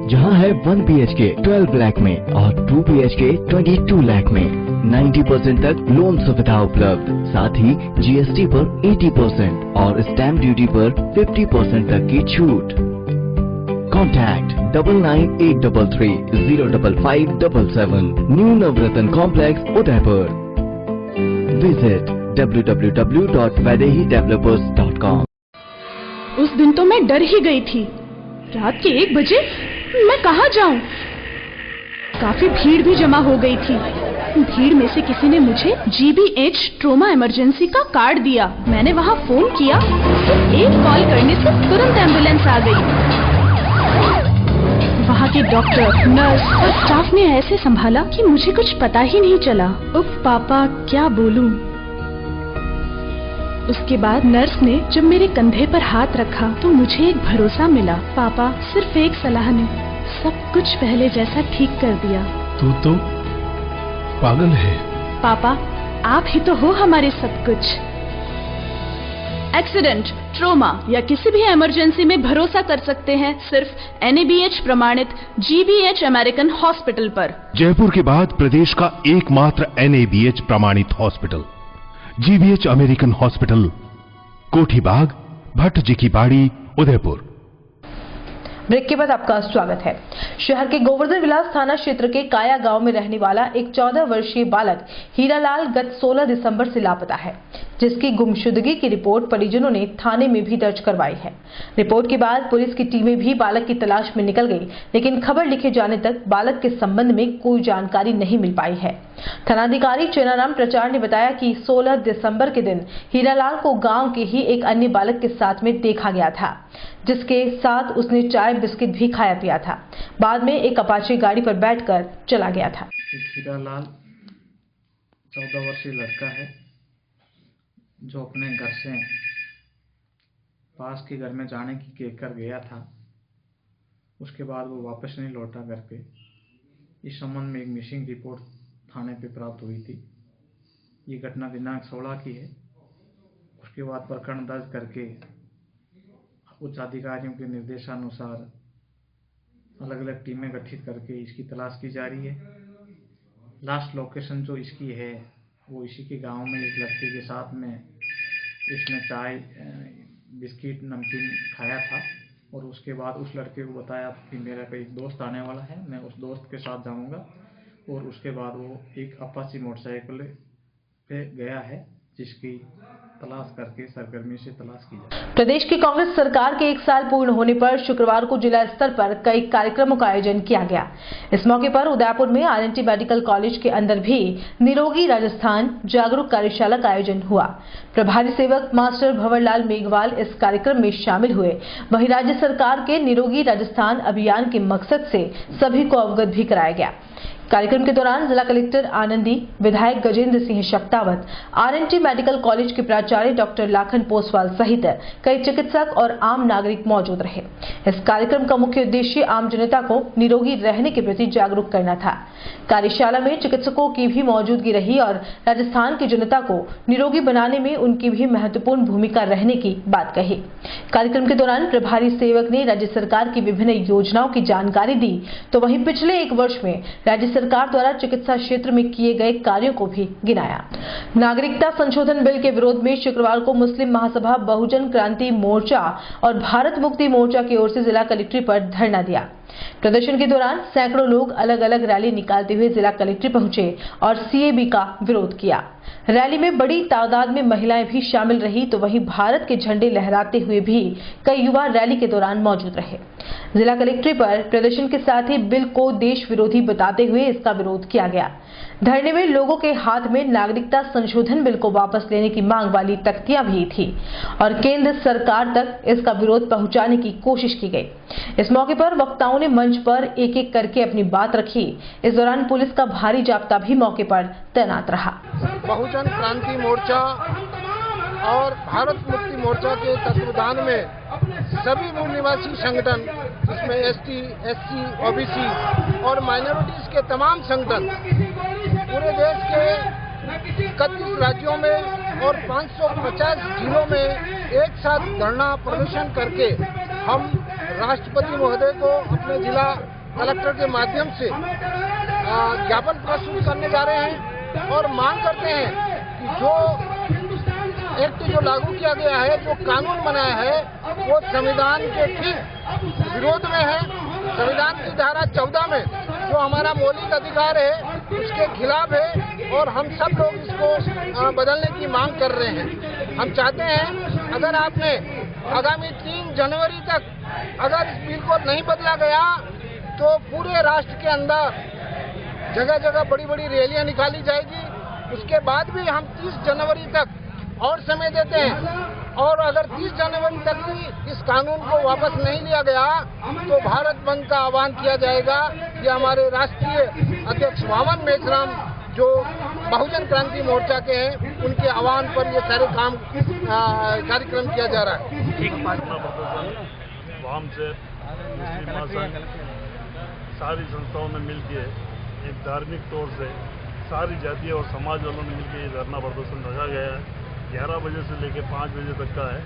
जहां है 1 BHK 12 लाख में और 2 BHK 22 लाख में 90% तक लोन सुविधा उपलब्ध। साथ ही GST पर 80% और स्टैम्प ड्यूटी पर 50% तक की छूट। Contact 9983305577, New Navratan Complex, Udaipur. Visit www.vaidehidevelopers.com। उस दिन तो मैं डर ही गई थी। रात के 1 बजे मैं कहाँ जाऊं? काफी भीड़ भी जमा हो गई थी। भीड़ में से किसी ने मुझे GBH ट्रोमा इमरजेंसी का कार्ड दिया। मैंने वहाँ फोन किया, सिर्फ एक कॉल करने से तुरंत एम्बुलेंस आ गई। वहाँ के डॉक्टर, नर्स और स्टाफ ने ऐसे संभाला कि मुझे कुछ पता ही नहीं चला। उफ पापा, क्या बोलूं। उसके बाद नर्स ने जब मेरे कंधे पर हाथ रखा तो मुझे एक भरोसा मिला। पापा सिर्फ एक सलाह ने सब कुछ पहले जैसा ठीक कर दिया। तू तो पागल है। पापा, आप ही तो हो हमारे सब कुछ। एक्सीडेंट, ट्रोमा या किसी भी इमरजेंसी में भरोसा कर सकते हैं सिर्फ NABH प्रमाणित GBH अमेरिकन हॉस्पिटल पर। जयपुर के बाद प्रदेश का एकमात्र NABH प्रमाणित हॉस्पिटल GBH अमेरिकन हॉस्पिटल, कोठी बाग, भट्ट जी की बाड़ी, उदयपुर। ब्रेक के बाद आपका स्वागत है। शहर के गोवर्धन विलास थाना क्षेत्र के काया गांव में रहने वाला एक 14 वर्षीय बालक हीरालाल गत 16 दिसंबर से लापता है, जिसकी गुमशुदगी की रिपोर्ट परिजनों ने थाने में भी दर्ज करवाई है। रिपोर्ट के बाद पुलिस की टीमें भी बालक की तलाश में निकल गई, लेकिन खबर लिखे जाने तक बालक के संबंध में कोई जानकारी नहीं मिल पाई है। थानाधिकारी चेनाराम प्रचार ने बताया कि 16 दिसंबर के दिन हीरालाल को गांव के ही एक अन्य बालक के साथ में देखा गया था, जिसके साथ उसने चाय बिस्किट भी खाया पिया था। बाद में एक अपाचे गाड़ी पर बैठकर चला गया था। हीरालाल 14 वर्षीय लड़का है जो अपने घर से पास के घर में जाने की कहकर गया था। उसके बाद वो वापस नहीं लौटा घर पे। इस संबंध में एक मिसिंग रिपोर्ट थाने पे प्राप्त हुई थी। ये घटना दिनांक 16 की है। उसके बाद प्रकरण दर्ज करके उच्च अधिकारियों के निर्देशानुसार अलग अलग टीमें गठित करके इसकी तलाश की जा रही है। लास्ट लोकेशन जो इसकी है वो इसी के गांव में एक लड़के के साथ में इसने चाय बिस्किट नमकीन खाया था और उसके बाद उस लड़के को बताया कि मेरा एक दोस्त आने वाला है, मैं उस दोस्त के साथ जाऊंगा, और उसके बाद वो एक अपाची मोटरसाइकिल पे गया है जिसकी तलाश करके सरगर्मी से तलाश की जाए। प्रदेश की कांग्रेस सरकार के 1 साल पूर्ण होने पर शुक्रवार को जिला स्तर पर कई कार्यक्रमों का आयोजन किया गया। इस मौके पर उदयपुर में आरएनटी मेडिकल कॉलेज के अंदर भी निरोगी राजस्थान जागरूक कार्यशाला का आयोजन हुआ। प्रभारी सेवक मास्टर भंवरलाल मेघवाल इस कार्यक्रम में शामिल हुए। वहीं राज्य सरकार के निरोगी राजस्थान अभियान के मकसद से सभी को अवगत भी कराया गया। कार्यक्रम के दौरान जिला कलेक्टर आनंदी, विधायक Gajendra Singh Shaktawat, RNT medical college के प्राचार्य डॉक्टर लाखन पोसवाल सहित कई चिकित्सक और आम नागरिक मौजूद रहे। इस कार्यक्रम का मुख्य उद्देश्य आम जनता को निरोगी रहने के प्रति जागरूक करना था। कार्यशाला में चिकित्सकों की भी मौजूदगी रही और राजस्थान की जनता को निरोगी बनाने में उनकी भी महत्वपूर्ण भूमिका रहने की बात कही। कार्यक्रम के दौरान प्रभारी सेवक ने राज्य सरकार की विभिन्न योजनाओं की जानकारी दी, तो वहीं पिछले 1 वर्ष में राज्य सरकार द्वारा चिकित्सा क्षेत्र में किए गए कार्यों को भी गिनाया। नागरिकता संशोधन बिल के विरोध में शुक्रवार को मुस्लिम महासभा बहुजन क्रांति मोर्चा और भारत मुक्ति मोर्चा की ओर से जिला कलेक्ट्रेट पर धरना दिया। प्रदर्शन के दौरान सैकड़ों लोग अलग अलग रैली निकालते हुए जिला कलेक्ट्रेट पहुंचे और सीएबी का विरोध किया। रैली में बड़ी तादाद में महिलाएं भी शामिल रही, तो वहीं भारत के झंडे लहराते हुए भी कई युवा रैली के दौरान मौजूद रहे। जिला कलेक्ट्रेट पर प्रदर्शन के साथ ही बिल को देश विरोधी बताते हुए इसका विरोध किया गया। धरने में लोगों के हाथ में नागरिकता संशोधन बिल को वापस लेने की मांग वाली तख्तियां भी थी और केंद्र सरकार तक इसका विरोध पहुंचाने की कोशिश की गई। इस मौके पर वक्ताओं ने मंच पर एक एक करके अपनी बात रखी। इस दौरान पुलिस का भारी जाब्ता भी मौके पर तैनात रहा। बहुजन क्रांति मोर्चा और भारत मुक्ति मोर्चा के तत्वावधान में सभी मूल निवासी संगठन, जिसमें एसटी, एससी, ओबीसी और माइनॉरिटीज के तमाम संगठन पूरे देश के 31 राज्यों में और 550 जिलों में एक साथ धरना प्रदर्शन करके हम राष्ट्रपति महोदय को अपने जिला कलेक्टर के माध्यम से ज्ञापन प्रस्तुत करने जा रहे हैं और मांग करते हैं कि जो एक्ट जो लागू किया गया है, जो कानून बनाया है, वो संविधान के ठीक विरोध में है। संविधान की धारा 14 में जो हमारा मौलिक अधिकार है उसके खिलाफ है और हम सब लोग इसको बदलने की मांग कर रहे हैं। हम चाहते हैं अगर आपने आगामी 3 जनवरी तक अगर इस बिल को नहीं बदला गया तो पूरे राष्ट्र के अंदर जगह जगह बड़ी बड़ी रैलियां निकाली जाएगी। उसके बाद भी हम 30 जनवरी तक और समय देते हैं और अगर 30 जनवरी तक भी इस कानून को वापस नहीं लिया गया तो भारत बंद का आह्वान किया जाएगा। ये हमारे राष्ट्रीय अध्यक्ष वामन मेघराम जो बहुजन क्रांति मोर्चा के हैं, उनके आह्वान पर ये सारे कार्यक्रम किया जा रहा है। वाम से मुस्लिम महासंघ सारी संस्थाओं ने मिलकर एक धार्मिक तौर से सारी जाति और समाज वालों ने मिलकर ये धरना प्रदर्शन रखा गया है। 11 बजे से लेकर 5 बजे तक का है।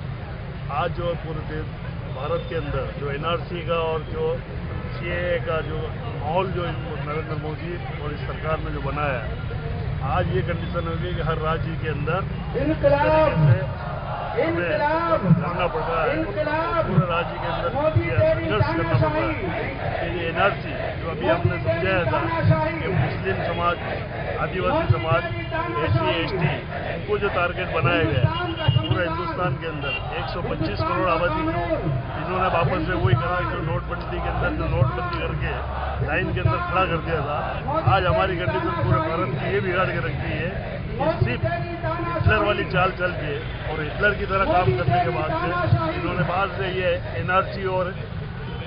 आज जो पूरे देश भारत के अंदर जो एनआरसी का और जो सीएए का जो माहौल जो नरेंद्र मोदी और इस सरकार ने जो बनाया है, आज ये कंडीशन होगी कि हर राज्य के अंदर करना पड़ रहा है, पूरे राज्य के अंदर संघर्ष करना पड़ रहा है। ये एनआरसी जो अभी हमने समझाया था कि मुस्लिम समाज, आदिवासी समाज, एससी, एसटी, इनको जो टारगेट बनाया गया पूरे हिंदुस्तान के अंदर 125 करोड़ आबादी को इन्होंने वापस से वही करा जो नोटबंदी के अंदर जो नोटबंदी करके लाइन के अंदर खड़ा कर दिया था। आज हमारी कंडीशन पूरे भारत की ये बिगाड़ के रखती है कि सिर्फ हिटलर वाली चाल चल के और हिटलर की तरह काम करने के बाद से इन्होंने बाहर से ये एनआरसी और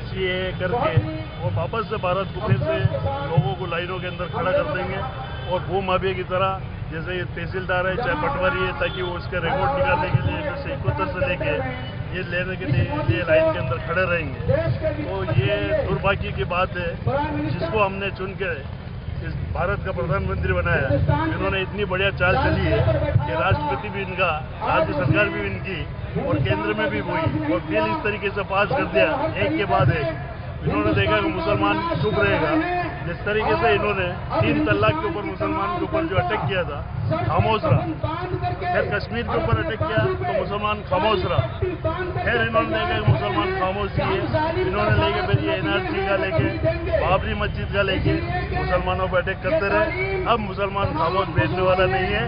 सीएए करके और वापस से भारत को फिर से लोगों को लाइनों के अंदर खड़ा कर देंगे और भू माफिया की तरह जैसे ये तहसीलदार है चाहे पटवारी है, ताकि वो उसके रिकॉर्ड निकालने के लिए जैसे 71 से लेके ये लेने के लिए लाइन के अंदर खड़े रहेंगे। तो ये दुर्भाग्य की बात है, जिसको हमने चुन के इस भारत का प्रधानमंत्री बनाया, इन्होंने इतनी बढ़िया चाल चली है कि राष्ट्रपति भी इनका, राज्य सरकार भी इनकी और केंद्र में भी वही, और बिल इस तरीके से पास कर दिया एक के बाद एक। इन्होंने देखा कि मुसलमान चुप रहेगा, जिस तरीके से इन्होंने 3 तलाक के ऊपर मुसलमान के ऊपर जो अटैक किया था, खामोश रहा। फिर कश्मीर के ऊपर अटैक किया तो मुसलमान खामोश रहा। फिर इन्होंने देखा कि मुसलमान खामोश किए, इन्होंने लेके फिर ये NRC का लेके, बाबरी मस्जिद का लेके मुसलमानों पर अटैक करते रहे। अब मुसलमान खामोश बैठने वाला नहीं है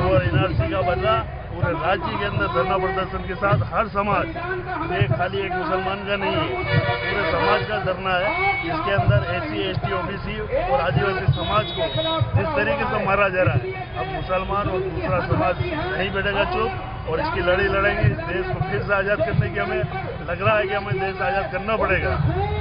और NRC का बदला पूरे राज्य के अंदर धरना प्रदर्शन के साथ हर समाज, ये खाली एक मुसलमान का नहीं है, पूरे समाज का धरना है। इसके अंदर SC, ST, OBC और आदिवासी समाज को जिस तरीके से मारा जा रहा है, अब मुसलमान और दूसरा समाज नहीं बैठेगा चुप और इसकी लड़ाई लड़ेंगे। इस देश को फिर से आज़ाद करने की हमें लग रहा है कि हमें देश आज़ाद करना पड़ेगा,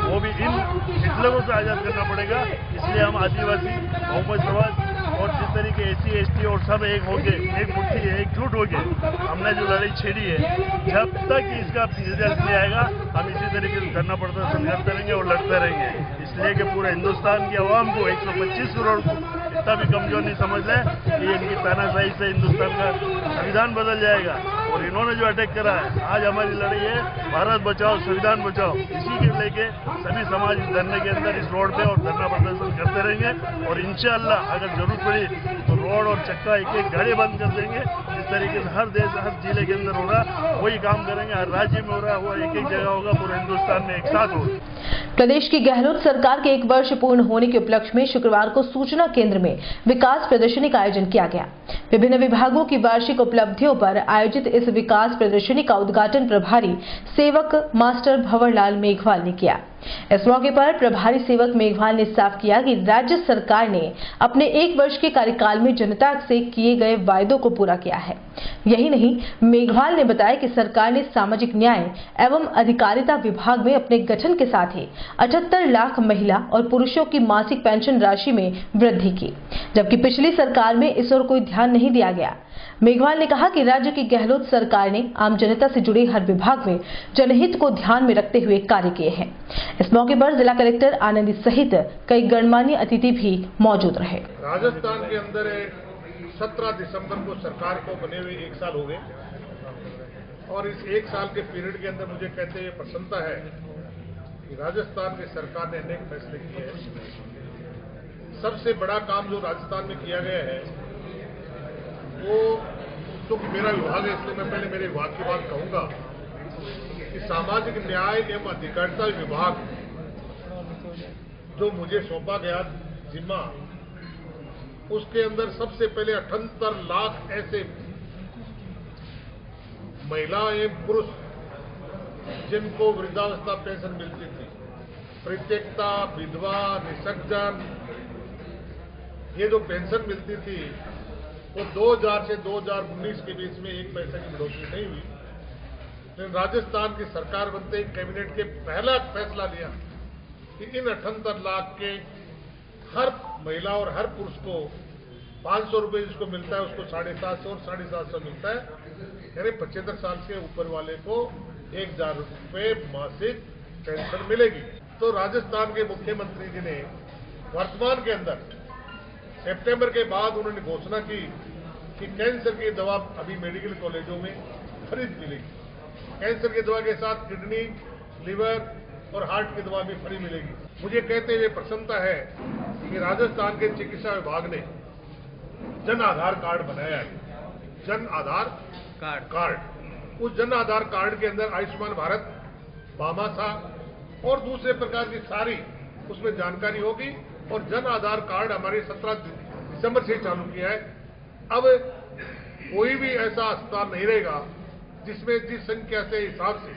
वो भी इन हिटलरों से आज़ाद करना पड़ेगा। इसलिए हम आदिवासी बहुमत समाज और जिस तरीके SC, ST और सब एक होके, एक मुट्ठी एकजुट होके हमने जो लड़ाई छेड़ी है, जब तक इसका रिजल्ट नहीं आएगा हम इसी तरीके से धरना प्रदर्शन करते रहेंगे और लड़ते रहेंगे। इसलिए कि पूरे हिंदुस्तान की आवाम को 125 करोड़ को इतना भी कमजोर नहीं समझ लें कि इनकी तानाशाही से हिंदुस्तान का संविधान बदल जाएगा। और इन्होंने जो अटैक करा है, आज हमारी लड़ाई है भारत बचाओ संविधान बचाओ, इसी के लेके सभी समाज इस धरने के अंदर इस रोड पे और धरना प्रदर्शन करते रहेंगे। और इंशाअल्लाह अगर जरूरत पड़ी तो रोड और चक्का एक गाड़ी बंद कर देंगे। जिस तरीके से हर देश हर जिले के अंदर हो रहा वही काम करेंगे, हर राज्य में हो रहा हुआ एक जगह होगा, पूरे हिंदुस्तान में एक साथ होगा। प्रदेश की गहलोत सरकार के 1 वर्ष पूर्ण होने के उपलक्ष्य में शुक्रवार को सूचना केंद्र में विकास प्रदर्शनी का आयोजन किया गया। विभिन्न विभागों की वार्षिक उपलब्धियों पर आयोजित इस विकास प्रदर्शनी का उद्घाटन प्रभारी सेवक मास्टर भंवरलाल मेघवाल ने किया। इस मौके पर प्रभारी सेवक मेघवाल ने साफ किया कि राज्य सरकार ने अपने 1 वर्ष के कार्यकाल में जनता से किए गए वायदों को पूरा किया है। यही नहीं, मेघवाल ने बताया कि सरकार ने सामाजिक न्याय एवं अधिकारिता विभाग में अपने गठन के साथ ही 78 लाख महिला और पुरुषों की मासिक पेंशन राशि में वृद्धि की, जबकि पिछली सरकार में इस ओर कोई ध्यान नहीं दिया गया। मेघवाल ने कहा कि राज्य की गहलोत सरकार ने आम जनता से जुड़े हर विभाग में जनहित को ध्यान में रखते हुए कार्य किए हैं। इस मौके पर जिला कलेक्टर आनंदी सहित कई गणमान्य अतिथि भी मौजूद रहे। राजस्थान के अंदर 17 दिसंबर को सरकार को बने हुए 1 साल हो गए और इस 1 साल के पीरियड के अंदर मुझे कहते हुए प्रसन्नता है कि राजस्थान की सरकार ने अनेक फैसले किए हैं। सबसे बड़ा काम जो राजस्थान में किया गया है वो, क्योंकि मेरा विभाग है इसलिए मैं पहले मेरे विभाग की बात कहूंगा कि सामाजिक न्याय एवं अधिकारिता विभाग जो मुझे सौंपा गया जिम्मा, उसके अंदर सबसे पहले 78 लाख ऐसे महिला एवं पुरुष जिनको वृद्धावस्था पेंशन मिलती थी, परित्यक्ता, विधवा, निसज्जन, ये जो पेंशन मिलती थी वो 2000 से 2019 के बीच में 1 पैसे की बढ़ोतरी नहीं हुई। लेकिन राजस्थान की सरकार बनते ही कैबिनेट के पहला फैसला लिया कि इन 78 लाख के हर महिला और हर पुरुष को 500 रुपये जिसको मिलता है उसको 750 और 750 मिलता है, यानी 75 साल से ऊपर वाले को 1000 रुपये मासिक पेंशन मिलेगी। तो राजस्थान के मुख्यमंत्री जी ने वर्तमान के अंदर सितंबर के बाद उन्होंने घोषणा की कि कैंसर की दवा अभी मेडिकल कॉलेजों में फ्री मिलेगी। कैंसर की दवा के साथ किडनी, लिवर और हार्ट की दवा भी फ्री मिलेगी। मुझे कहते हुए प्रसन्नता है कि राजस्थान के चिकित्सा विभाग ने जन आधार कार्ड बनाया है। जन आधार कार्ड, उस जन आधार कार्ड के अंदर आयुष्मान भारत, भामाशाह और दूसरे प्रकार की सारी उसमें जानकारी होगी। और जन आधार कार्ड हमारे 17 दिसंबर से चालू किया है। अब कोई भी ऐसा अस्पताल नहीं रहेगा जिसमें जिस संख्या से हिसाब से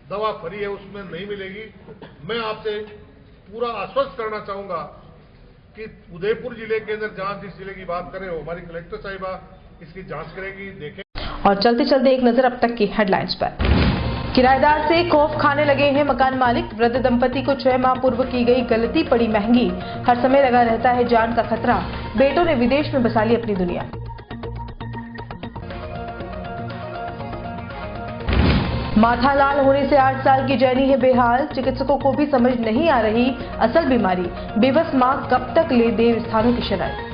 दवा फ्री है उसमें नहीं मिलेगी। मैं आपसे पूरा आश्वस्त करना चाहूंगा कि उदयपुर जिले के अंदर जहां जिस जिले की बात करें हो, हमारी कलेक्टर साहिबा इसकी जांच करेगी, देखें। और चलते चलते एक नजर अब तक की हेडलाइंस पर। किराएदार से खौफ खाने लगे हैं मकान मालिक। वृद्ध दंपति को 6 माह पूर्व की गई गलती पड़ी महंगी। हर समय लगा रहता है जान का खतरा। बेटों ने विदेश में बसा ली अपनी दुनिया। माथा लाल होने से 8 साल की जैनी है बेहाल। चिकित्सकों को भी समझ नहीं आ रही असल बीमारी। बेबस मां कब तक ले देव स्थानों की शरण।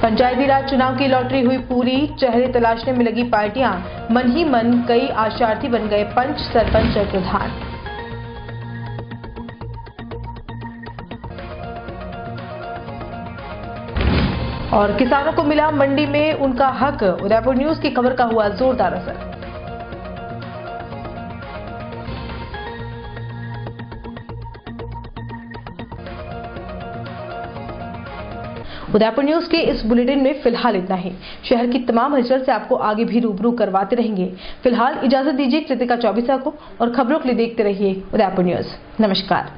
पंचायती राज चुनाव की लॉटरी हुई पूरी, चेहरे तलाशने में लगी पार्टियां, मन ही मन कई आशार्थी बन गए पंच, सरपंच और प्रधान। और किसानों को मिला मंडी में उनका हक, उदयपुर न्यूज की खबर का हुआ जोरदार असर। उदयपुर न्यूज के इस बुलेटिन में फिलहाल इतना ही। शहर की तमाम हलचल से आपको आगे भी रूबरू करवाते रहेंगे। फिलहाल इजाजत दीजिए कृतिका चौबीसा को, और खबरों के लिए देखते रहिए उदयपुर न्यूज। नमस्कार।